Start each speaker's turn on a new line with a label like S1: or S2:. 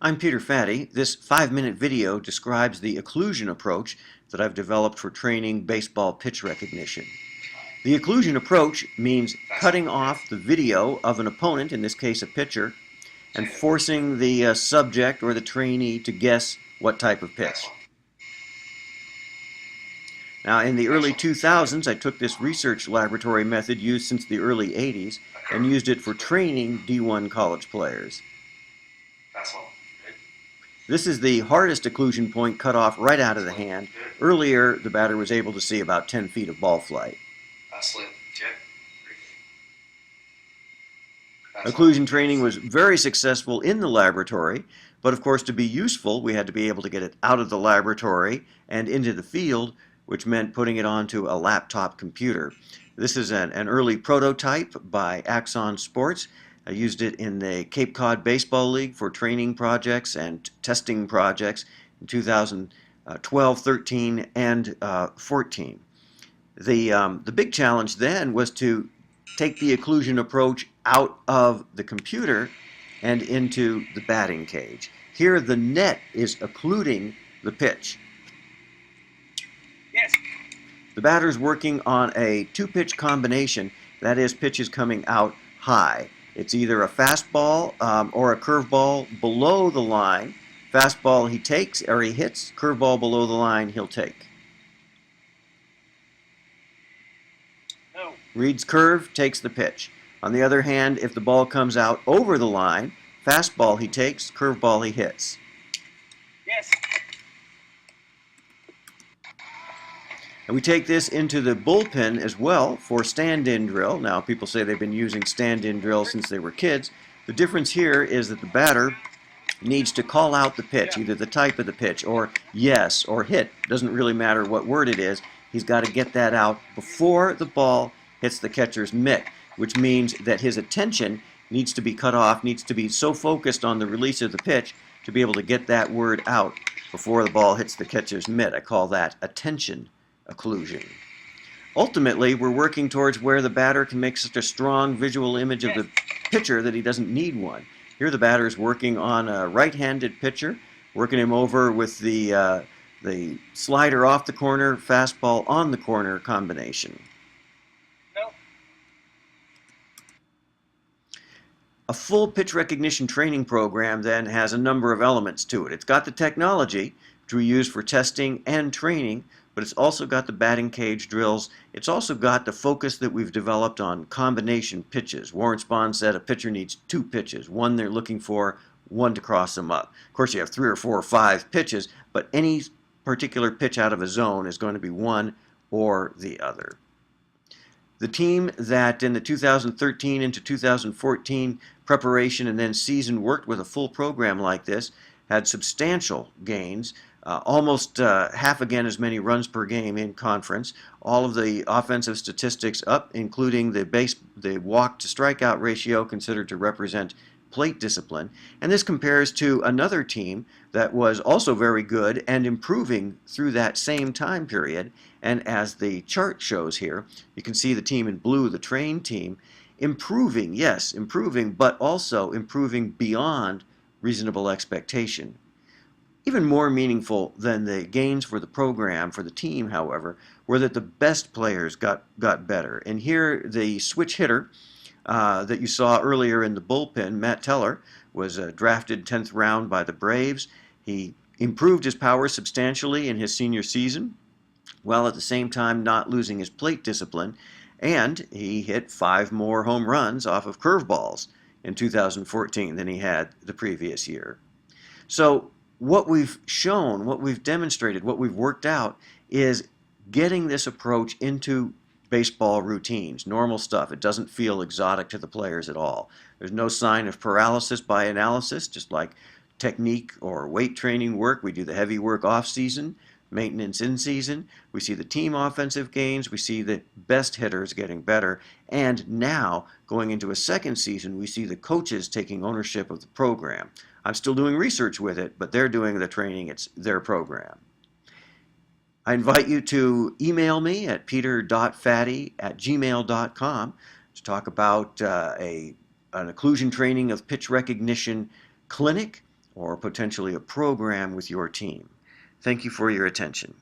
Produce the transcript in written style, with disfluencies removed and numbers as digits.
S1: I'm Peter Fatty. This 5-minute video describes the occlusion approach that I've developed for training baseball pitch recognition. The occlusion approach means cutting off the video of an opponent, in this case a pitcher, and forcing the subject or the trainee to guess what type of pitch. Now, in the early 2000s, I took this research laboratory method used since the early 80s and used it for training D1 college players. This is the hardest occlusion point cut off right out of the hand. Earlier, the batter was able to see about 10 feet of ball flight. Occlusion training was very successful in the laboratory, but of course to be useful we had to be able to get it out of the laboratory and into the field, which meant putting it onto a laptop computer. This is an early prototype by Axon Sports. I used it in the Cape Cod Baseball League for training projects and testing projects in 2012, 13, and 14. The big challenge then was to take the occlusion approach out of the computer and into the batting cage. Here the net is occluding the pitch.
S2: Yes.
S1: The batter's working on a two-pitch combination, that is, pitches coming out high. It's either a fastball or a curveball below the line. Fastball he takes or he hits, curveball below the line he'll take.
S2: No.
S1: Reads curve, takes the pitch. On the other hand, if the ball comes out over the line, fastball he takes, curveball he hits.
S2: Yes.
S1: And we take this into the bullpen as well for stand-in drill. Now, people say they've been using stand-in drill since they were kids. The difference here is that the batter needs to call out the pitch, either the type of the pitch, or yes, or hit. Doesn't really matter what word it is. He's got to get that out before the ball hits the catcher's mitt, which means that his attention needs to be cut off, needs to be so focused on the release of the pitch to be able to get that word out before the ball hits the catcher's mitt. I call that attention occlusion. Ultimately, we're working towards where the batter can make such a strong visual image of the pitcher that he doesn't need one. Here the batter is working on a right-handed pitcher, working him over with the slider off the corner, fastball on the corner combination.
S2: No.
S1: A full pitch recognition training program then has a number of elements to it. It's got the technology, which we use for testing and training, but it's also got the batting cage drills. It's also got the focus that we've developed on combination pitches. Warren Spahn said a pitcher needs two pitches, one they're looking for, one to cross them up. Of course, you have 3 or 4 or 5 pitches, but any particular pitch out of a zone is going to be one or the other. The team that in the 2013 into 2014 preparation and then season worked with a full program like this had substantial gains. Almost half again as many runs per game in conference. All of the offensive statistics up, including the walk to strikeout ratio considered to represent plate discipline. And this compares to another team that was also very good and improving through that same time period. And as the chart shows here, you can see the team in blue, the trained team, improving, yes, improving, but also improving beyond reasonable expectation. Even more meaningful than the gains for the program, for the team, however, were that the best players got better. And here, the switch hitter that you saw earlier in the bullpen, Matt Teller, was drafted 10th round by the Braves. He improved his power substantially in his senior season, while at the same time not losing his plate discipline. And he hit 5 more home runs off of curveballs in 2014 than he had the previous year. So, what we've shown, what we've demonstrated, what we've worked out is getting this approach into baseball routines, normal stuff. It doesn't feel exotic to the players at all. There's no sign of paralysis by analysis, just like technique or weight training work. We do the heavy work off season, maintenance in season. We see the team offensive gains. We see the best hitters getting better. And now, going into a second season, we see the coaches taking ownership of the program. I'm still doing research with it, but they're doing the training. It's their program. I invite you to email me at peter.fatty@gmail.com to talk about an occlusion training of pitch recognition clinic or potentially a program with your team. Thank you for your attention.